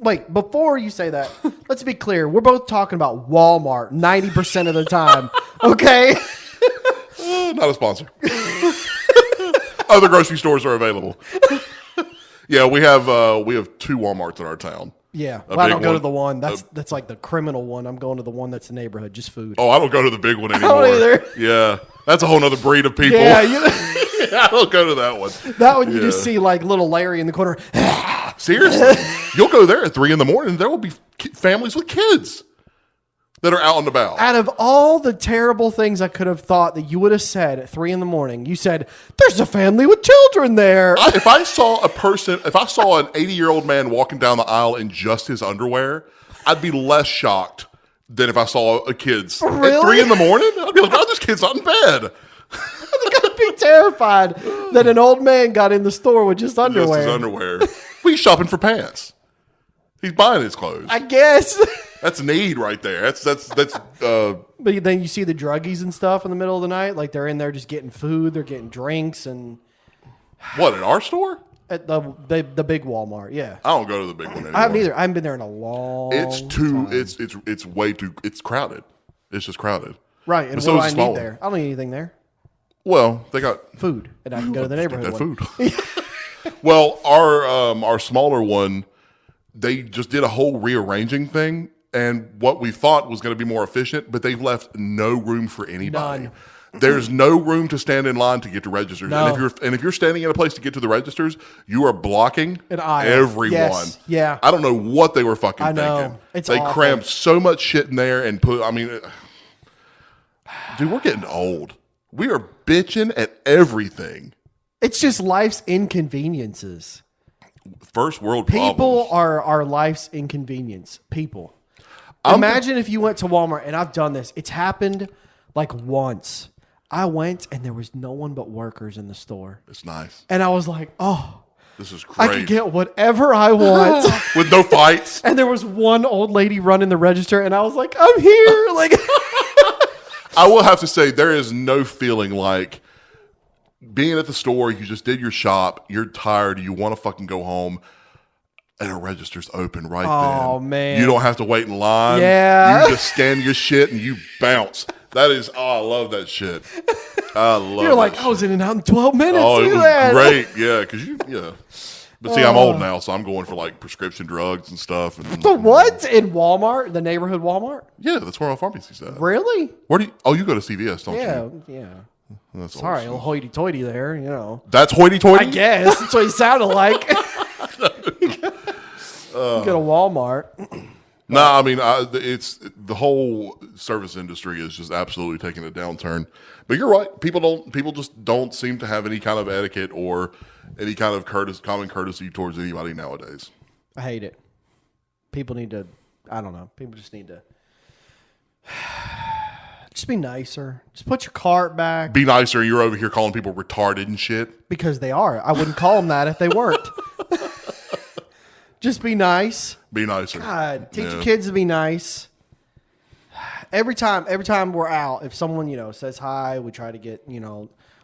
Speaker 2: wait, before you say that, let's be clear. We're both talking about Walmart 90% of the time. Okay?
Speaker 1: Not a sponsor. Other grocery stores are available. Yeah, we have 2 Walmarts in our town.
Speaker 2: Yeah.
Speaker 1: A
Speaker 2: Well, I
Speaker 1: big
Speaker 2: don't go
Speaker 1: one.
Speaker 2: to the one. That's like the criminal one. I'm going to the one that's the neighborhood, just food.
Speaker 1: Oh, I don't go to the big one anymore.
Speaker 2: don't either.
Speaker 1: Yeah, that's a whole other breed of people.
Speaker 2: Yeah,
Speaker 1: I don't go to that one.
Speaker 2: that one you just see like little Larry in the corner.
Speaker 1: Seriously, you'll go there at 3 a.m. There will be families with kids that are out and about.
Speaker 2: Out of all the terrible things I could have thought that you would have said at 3 a.m, you said, "There's a family with children there."
Speaker 1: If I saw an 80-year-old man walking down the aisle in just his underwear, I'd be less shocked than if I saw a kid's at 3 a.m. I'd be like, "Oh, this kid's not in bed."
Speaker 2: I'd be terrified that an old man got in the store with just underwear.
Speaker 1: Just his underwear. Well, he's shopping for pants. He's buying his clothes.
Speaker 2: I guess.
Speaker 1: That's need right there. That's.
Speaker 2: But then you see the druggies and stuff in the middle of the night, like they're in there just getting food, they're getting drinks, and
Speaker 1: What, in our store?
Speaker 2: at the big Walmart. Yeah,
Speaker 1: I don't go to the big one anymore.
Speaker 2: I haven't either. I haven't been there in a long. time.
Speaker 1: It's way too. It's crowded. It's just crowded.
Speaker 2: Right. And
Speaker 1: But
Speaker 2: what
Speaker 1: so
Speaker 2: do
Speaker 1: is
Speaker 2: I
Speaker 1: the small
Speaker 2: need
Speaker 1: one.
Speaker 2: there? I don't need anything there.
Speaker 1: Well, they got
Speaker 2: Food, and I can go to the neighborhood
Speaker 1: that
Speaker 2: one.
Speaker 1: food. Well, our smaller one, they just did a whole rearranging thing, and what we thought was going to be more efficient, but they left no room for anybody.
Speaker 2: None.
Speaker 1: There's no room to stand in line to get to registers.
Speaker 2: No.
Speaker 1: And if you're standing in a place to get to the registers, you are blocking
Speaker 2: An aisle.
Speaker 1: everyone.
Speaker 2: Yes. Yeah.
Speaker 1: I don't know what they were fucking
Speaker 2: I know.
Speaker 1: thinking.
Speaker 2: It's
Speaker 1: they
Speaker 2: awful.
Speaker 1: crammed so much shit in there and put. I mean, dude, we're getting old. We are bitching at everything.
Speaker 2: It's just life's inconveniences.
Speaker 1: First world
Speaker 2: People
Speaker 1: problems.
Speaker 2: are life's inconvenience. People. Imagine if you went to Walmart, and I've done this. It's happened like once. I went, and there was no one but workers in the store.
Speaker 1: It's nice.
Speaker 2: And I was like, oh,
Speaker 1: This is great.
Speaker 2: I can get whatever I want.
Speaker 1: With no fights.
Speaker 2: And there was one old lady running the register, and I was like, I'm here. Like,
Speaker 1: I will have to say, there is no feeling like being at the store, you just did your shop, you're tired, you want to fucking go home, and a register's open right then.
Speaker 2: Oh, man.
Speaker 1: You don't have to wait in line.
Speaker 2: Yeah.
Speaker 1: You just scan your shit and you bounce. That is, I love that shit. I love
Speaker 2: you're like,
Speaker 1: that
Speaker 2: I was in and out in 12 minutes.
Speaker 1: Oh, it
Speaker 2: Look
Speaker 1: was
Speaker 2: at that.
Speaker 1: great. Yeah, because yeah. But see, I'm old now, so I'm going for like prescription drugs and stuff. And,
Speaker 2: The what? In Walmart? The neighborhood Walmart?
Speaker 1: Yeah, that's where my pharmacy's at.
Speaker 2: Really?
Speaker 1: Where do you? Oh, you go to CVS, don't
Speaker 2: Yeah.
Speaker 1: you?
Speaker 2: Yeah.
Speaker 1: That's
Speaker 2: Sorry, a
Speaker 1: awesome.
Speaker 2: little hoity-toity there, you know.
Speaker 1: That's hoity-toity.
Speaker 2: I guess. That's what he sounded like. You go to Walmart.
Speaker 1: No, I mean, it's the whole service industry is just absolutely taking a downturn. But you're right. People just don't seem to have any kind of etiquette or any kind of common courtesy towards anybody nowadays.
Speaker 2: I hate it. People need to, I don't know. People just need to just be nicer. Just put your cart back.
Speaker 1: Be nicer. You're over here calling people retarded and shit.
Speaker 2: Because they are. I wouldn't call them that if they weren't. Just be nice.
Speaker 1: Be nicer.
Speaker 2: God, teach
Speaker 1: Yeah.
Speaker 2: your kids to be nice. Every time we're out, if someone, says hi, we try to get,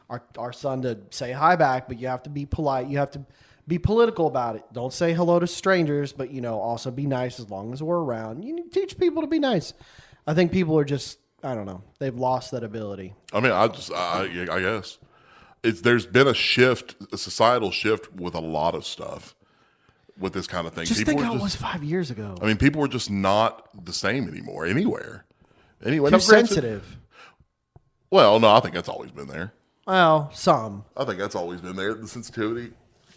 Speaker 2: our son to say hi back, but you have to be polite. You have to be political about it. Don't say hello to strangers, but, also be nice as long as we're around. You need to teach people to be nice. I think people are just, I don't know, they've lost that ability.
Speaker 1: I mean, I guess there's been a societal shift with a lot of stuff with this kind of thing.
Speaker 2: Just
Speaker 1: people
Speaker 2: think
Speaker 1: were
Speaker 2: how it was 5 years ago.
Speaker 1: I mean, people were just not the same anymore, anywhere. Anyway,
Speaker 2: Too
Speaker 1: now, granted-
Speaker 2: sensitive.
Speaker 1: Well, no, I think that's always been there.
Speaker 2: Well, some.
Speaker 1: I think that's always been there. The sensitivity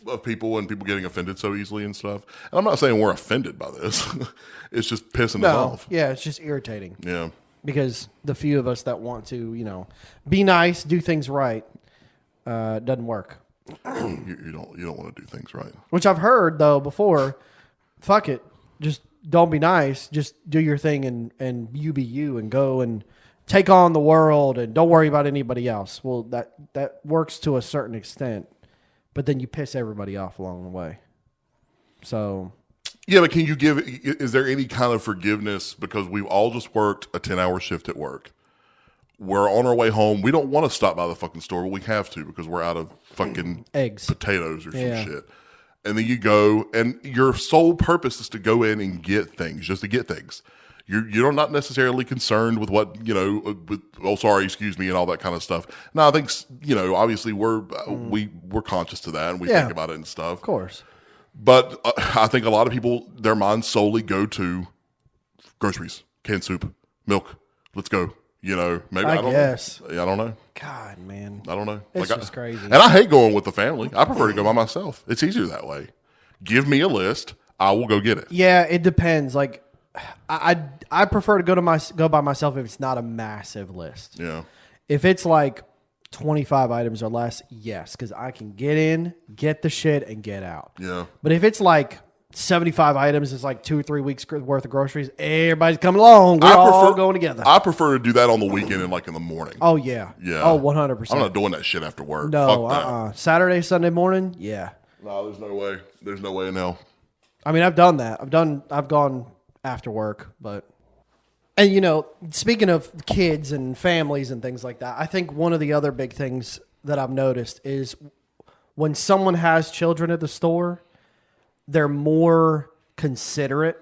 Speaker 1: of people and people getting offended so easily and stuff. And I'm not saying we're offended by this. It's just pissing us off.
Speaker 2: Yeah, it's just irritating.
Speaker 1: Yeah.
Speaker 2: Because the few of us that want to, be nice, do things right, doesn't work.
Speaker 1: You don't want to do things right.
Speaker 2: Which I've heard though before. Fuck it, just don't be nice. Just do your thing and you be you and go and take on the world and don't worry about anybody else. Well, that works to a certain extent, but then you piss everybody off along the way. So,
Speaker 1: yeah, but is there any kind of forgiveness because we've all just worked a 10-hour shift at work? We're on our way home. We don't want to stop by the fucking store, but we have to because we're out of fucking
Speaker 2: eggs,
Speaker 1: potatoes or some shit. And then you go, and your sole purpose is to go in and get things, just to get things. You're not necessarily concerned with what, excuse me, and all that kind of stuff. Now, I think, obviously we're conscious to that and we think about it and stuff.
Speaker 2: Of course.
Speaker 1: But I think a lot of people, their minds solely go to groceries, canned soup, milk. Let's go. Maybe I don't
Speaker 2: guess.
Speaker 1: know. Yeah, I don't know.
Speaker 2: God, man.
Speaker 1: I don't know.
Speaker 2: It's just crazy.
Speaker 1: And I hate going with the family. I prefer to go by myself. It's easier that way. Give me a list. I will go get it.
Speaker 2: Yeah, it depends. Like, I prefer to go by myself if it's not a massive list.
Speaker 1: Yeah.
Speaker 2: If it's like 25 items or less, yes, because I can get in, get the shit, and get out.
Speaker 1: Yeah.
Speaker 2: But if it's like 75 items, it's like 2 or 3 weeks worth of groceries. Everybody's coming along. We're all going together.
Speaker 1: I prefer to do that on the weekend and like in the morning.
Speaker 2: Oh, yeah.
Speaker 1: Yeah.
Speaker 2: Oh, 100%.
Speaker 1: I'm not doing that shit after work.
Speaker 2: No,
Speaker 1: Fuck that.
Speaker 2: Saturday, Sunday morning, yeah.
Speaker 1: No, there's no way. There's no way in hell.
Speaker 2: I mean, I've done that. I've gone after work, but... And, speaking of kids and families and things like that, I think one of the other big things that I've noticed is when someone has children at the store, they're more considerate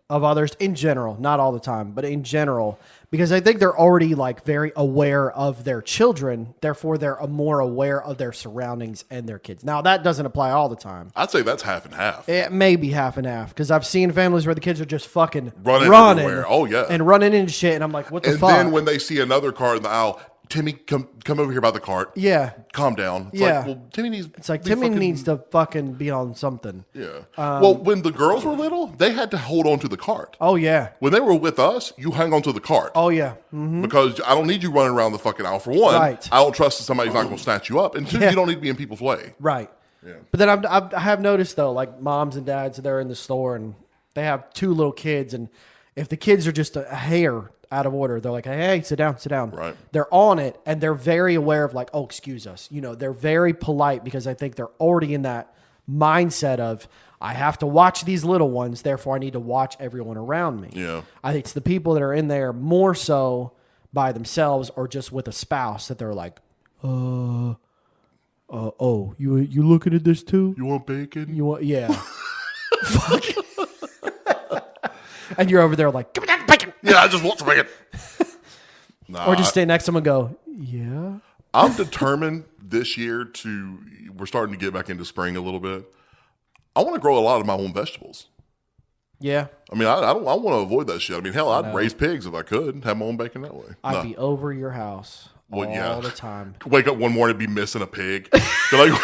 Speaker 2: of others in general, not all the time, but in general, because I think they're already like very aware of their children. Therefore, they're more aware of their surroundings and their kids. Now, that doesn't apply all the time.
Speaker 1: I'd say that's half and half.
Speaker 2: It may be half and half because I've seen families where the kids are just fucking running
Speaker 1: everywhere. Oh, yeah.
Speaker 2: And running into shit. And I'm like, what the fuck?
Speaker 1: And then when they see another cart in the aisle, Timmy, come over here by the cart.
Speaker 2: Yeah.
Speaker 1: Calm down. It's
Speaker 2: yeah.
Speaker 1: like, well, Timmy needs
Speaker 2: to fucking be on something.
Speaker 1: Yeah. Well, when the girls were little, they had to hold on to the cart.
Speaker 2: Oh, yeah.
Speaker 1: When they were with us, you hang on to the cart.
Speaker 2: Oh, yeah. Mm-hmm.
Speaker 1: Because I don't need you running around the fucking aisle. For one,
Speaker 2: right.
Speaker 1: I don't trust that somebody's not going to snatch you up. And two, you don't need to be in people's way.
Speaker 2: Right.
Speaker 1: Yeah.
Speaker 2: But then I have noticed, though, like moms and dads, they're in the store and they have 2 little kids. And if the kids are just a hair out of order, they're like, hey, sit down.
Speaker 1: Right.
Speaker 2: They're on it, and they're very aware of like, oh, excuse us. They're very polite because I think they're already in that mindset of, I have to watch these little ones, therefore I need to watch everyone around me.
Speaker 1: Yeah.
Speaker 2: I think it's the people that are in there more so by themselves or just with a spouse that they're like, you looking at this too?
Speaker 1: You want bacon?
Speaker 2: Yeah. Fuck. And you're over there like, give me that bacon.
Speaker 1: Yeah, I just want some bacon.
Speaker 2: Or just stay next to them and go, yeah.
Speaker 1: I'm determined this year we're starting to get back into spring a little bit. I want to grow a lot of my own vegetables.
Speaker 2: Yeah.
Speaker 1: I mean, I want to avoid that shit. I mean, hell, I'd raise pigs if I could, have my own bacon that way.
Speaker 2: I'd be over your house all the time.
Speaker 1: Wake up one morning and be missing a pig. They're like...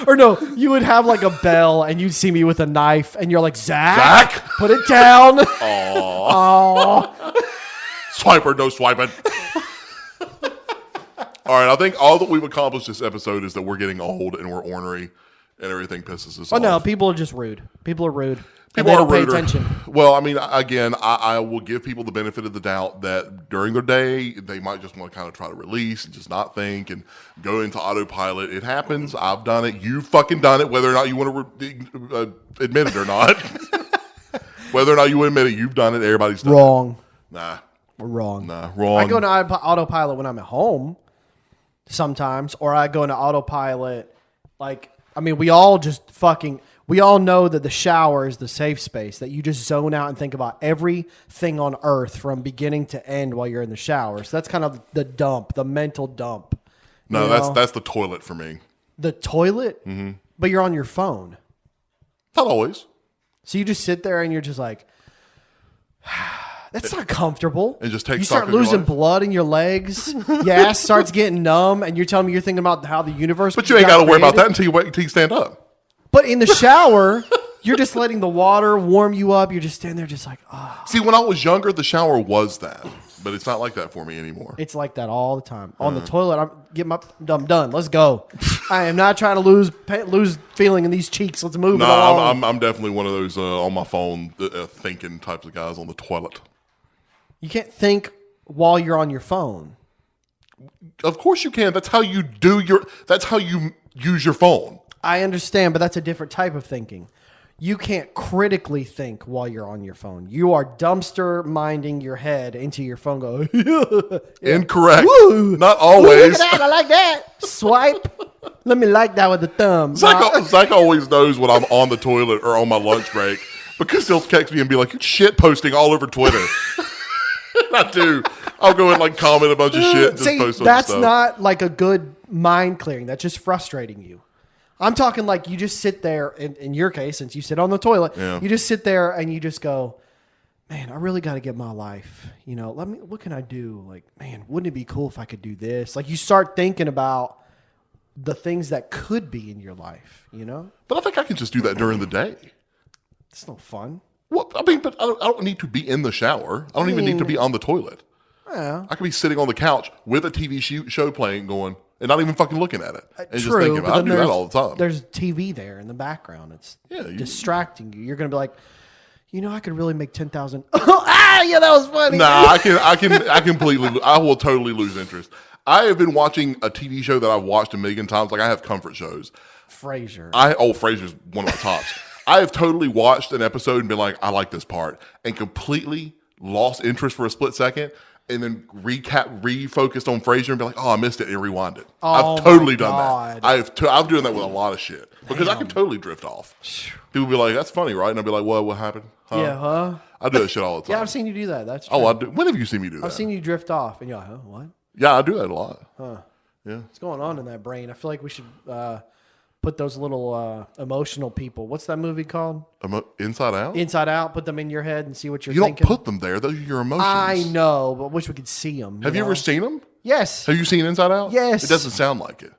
Speaker 2: Or no, you would have like a bell and you'd see me with a knife and you're like, Zach? Put it down.
Speaker 1: Aww. Swiper, no swiping. All right, I think all that we've accomplished this episode is that we're getting old and we're ornery and everything pisses us off.
Speaker 2: Oh, no, people are just rude. People are rude.
Speaker 1: People are
Speaker 2: pay
Speaker 1: ruder.
Speaker 2: attention.
Speaker 1: Well, I mean, again, I will give people the benefit of the doubt that during their day, they might just want to kind of try to release and just not think and go into autopilot. It happens. I've done it. You've fucking done it, whether or not you want to admit it or not. Whether or not you admit it, you've done it. Everybody's done
Speaker 2: Wrong.
Speaker 1: it. Nah.
Speaker 2: We're wrong.
Speaker 1: Nah, wrong.
Speaker 2: I go into autopilot when I'm at home sometimes, or I go into autopilot like, I mean, we all know that the shower is the safe space, that you just zone out and think about everything on earth from beginning to end while you're in the shower. So that's kind of the mental dump.
Speaker 1: No, that's the toilet for me.
Speaker 2: The toilet? Mm-hmm. But you're on your phone.
Speaker 1: Not always.
Speaker 2: So you just sit there and you're just like, that's not comfortable.
Speaker 1: And just take
Speaker 2: you
Speaker 1: stock
Speaker 2: start
Speaker 1: of your
Speaker 2: losing
Speaker 1: life.
Speaker 2: blood in your legs. Your ass starts getting numb, and you're telling me you're thinking about how the universe.
Speaker 1: But you ain't got to worry about that until you stand up.
Speaker 2: But in the shower, you're just letting the water warm you up. You're just standing there, just like, ah.
Speaker 1: See, when I was younger, the shower was that, but it's not like that for me anymore.
Speaker 2: It's like that all the time. On the toilet, I'm done. Let's go. I am not trying to lose feeling in these cheeks. Let's move it
Speaker 1: No,
Speaker 2: along.
Speaker 1: I'm definitely one of those on my phone thinking types of guys on the toilet.
Speaker 2: You can't think while you're on your phone.
Speaker 1: Of course you can. That's how you That's how you use your phone.
Speaker 2: I understand, but that's a different type of thinking. You can't critically think while you're on your phone. You are dumpster minding your head into your phone. Go
Speaker 1: Incorrect.
Speaker 2: Woo!
Speaker 1: Not always.
Speaker 2: Look at that! I like that. Swipe. Let me like that with the thumb.
Speaker 1: Zach always knows when I'm on the toilet or on my lunch break because he'll text me and be like, "You're shit posting all over Twitter." I do. I'll go and comment a bunch of shit and just post on
Speaker 2: that's
Speaker 1: stuff.
Speaker 2: not like a good mind clearing. That's just frustrating you. I'm talking like you just sit there, in your case, since you sit on the toilet, you just sit there and you just go, man, I really got to get my life. What can I do? Like, man, wouldn't it be cool if I could do this? Like you start thinking about the things that could be in your life,
Speaker 1: But I think I can just do that during the day.
Speaker 2: It's no fun.
Speaker 1: Well, I mean, but I don't need to be in the shower. I don't even need to be on the toilet.
Speaker 2: Yeah.
Speaker 1: I could be sitting on the couch with a TV show playing going and not even fucking looking at it. And just thinking about it. I do that all the time.
Speaker 2: There's TV there in the background. It's distracting you. You're going to be like, I could really make 10,000. Yeah, that was funny.
Speaker 1: Nah, I will totally lose interest. I have been watching a TV show that I've watched a million times. Like I have comfort shows.
Speaker 2: Frasier.
Speaker 1: Frasier's one of my tops. I have totally watched an episode and been like, I like this part, and completely lost interest for a split second, and then refocused on Frasier and be like, oh, I missed it, and rewind it.
Speaker 2: Oh,
Speaker 1: I've totally done
Speaker 2: God.
Speaker 1: that. I'm doing that with a lot of shit because I can totally drift off. People be like, that's funny, right? And I'll be like, what happened? Huh?
Speaker 2: Yeah, huh?
Speaker 1: I do that shit all the time.
Speaker 2: Yeah, I've seen you do that. That's true.
Speaker 1: Oh, I do. When have you seen me do that?
Speaker 2: I've seen you drift off, and you're like, huh, what?
Speaker 1: Yeah, I do that a lot.
Speaker 2: Huh.
Speaker 1: Yeah.
Speaker 2: What's going on in that brain? I feel like we should put those little emotional people. What's that movie called?
Speaker 1: Inside Out?
Speaker 2: Inside Out. Put them in your head and see what you're
Speaker 1: You
Speaker 2: thinking.
Speaker 1: don't put them there. Those are your emotions.
Speaker 2: I know, but wish we could see them.
Speaker 1: Have you ever seen them?
Speaker 2: Yes.
Speaker 1: Have you seen Inside Out?
Speaker 2: Yes.
Speaker 1: It doesn't sound like it.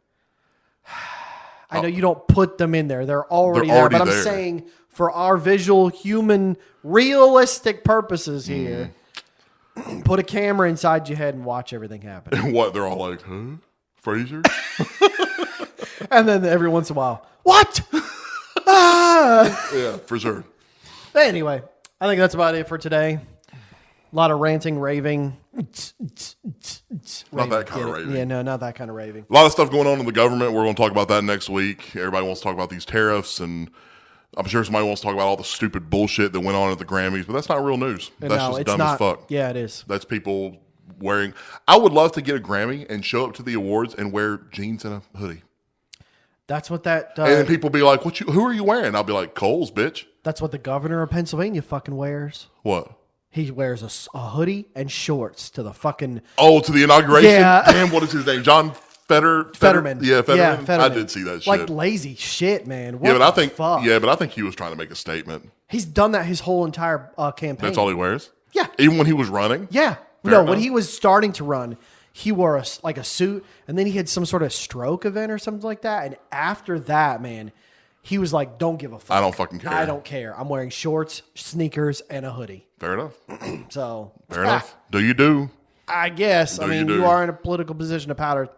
Speaker 2: I know you don't put them in there. They're already there. But I'm saying for our visual, human, realistic purposes here, put a camera inside your head and watch everything happen.
Speaker 1: And what? They're all like, huh? Frasier?
Speaker 2: And then every once in a while, what? Ah!
Speaker 1: Yeah, for sure.
Speaker 2: But anyway, I think that's about it for today. A lot of ranting, raving.
Speaker 1: Not that kind of raving.
Speaker 2: Yeah, no, not that kind of raving.
Speaker 1: A lot of stuff going on in the government. We're going to talk about that next week. Everybody wants to talk about these tariffs, and I'm sure somebody wants to talk about all the stupid bullshit that went on at the Grammys, but that's not real news. That's just dumb as fuck.
Speaker 2: Yeah, it is.
Speaker 1: That's people wearing... I would love to get a Grammy and show up to the awards and wear jeans and a hoodie.
Speaker 2: That's what that...
Speaker 1: and then people be like, who are you wearing? I'll be like, Kohl's, bitch.
Speaker 2: That's what the governor of Pennsylvania fucking wears.
Speaker 1: What?
Speaker 2: He wears a hoodie and shorts to the fucking...
Speaker 1: Oh, to the inauguration?
Speaker 2: Yeah.
Speaker 1: Damn, what is his name? John
Speaker 2: Fetterman.
Speaker 1: Yeah, Fetterman.
Speaker 2: Yeah, Fetterman.
Speaker 1: I did see that shit.
Speaker 2: Like lazy shit, man. What
Speaker 1: yeah, but
Speaker 2: the
Speaker 1: I think he was trying to make a statement.
Speaker 2: He's done that his whole entire campaign.
Speaker 1: That's all he wears?
Speaker 2: Yeah.
Speaker 1: Even when he was running?
Speaker 2: Yeah.
Speaker 1: Fair
Speaker 2: no,
Speaker 1: enough.
Speaker 2: when he was starting to run, he wore a suit, and then he had some sort of stroke event or something like that. And after that, man, he was like, don't give a fuck.
Speaker 1: I don't fucking care.
Speaker 2: I don't care. I'm wearing shorts, sneakers, and a hoodie.
Speaker 1: Fair enough.
Speaker 2: So
Speaker 1: Fair enough. Do you do?
Speaker 2: I guess. I mean, you are in a political position of power.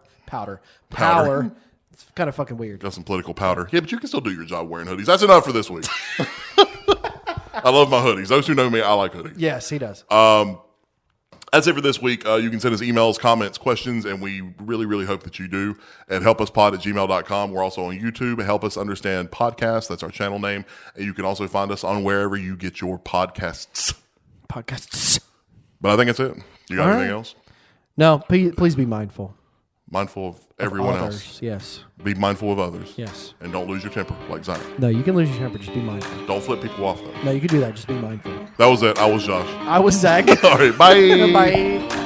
Speaker 2: It's kind of fucking weird.
Speaker 1: Got some political powder. Yeah, but you can still do your job wearing hoodies. That's enough for this week. I love my hoodies. Those who know me, I like hoodies.
Speaker 2: Yes, he does.
Speaker 1: That's it for this week. You can send us emails, comments, questions, and we really, really hope that you do at helpuspod@gmail.com. We're also on YouTube, Help Us Understand Podcast. That's our channel name. And you can also find us on wherever you get your podcasts. But I think that's it. You got anything else?
Speaker 2: No, please be mindful.
Speaker 1: Mindful of everyone
Speaker 2: others,
Speaker 1: else.
Speaker 2: Yes.
Speaker 1: Be mindful of others.
Speaker 2: Yes.
Speaker 1: And don't lose your temper like Zion.
Speaker 2: No, you can lose your temper. Just be mindful.
Speaker 1: Don't flip people off, though.
Speaker 2: No, you can do that. Just be mindful.
Speaker 1: That was it. I was Josh.
Speaker 2: I was Zach.
Speaker 1: All right. Bye.
Speaker 2: Bye.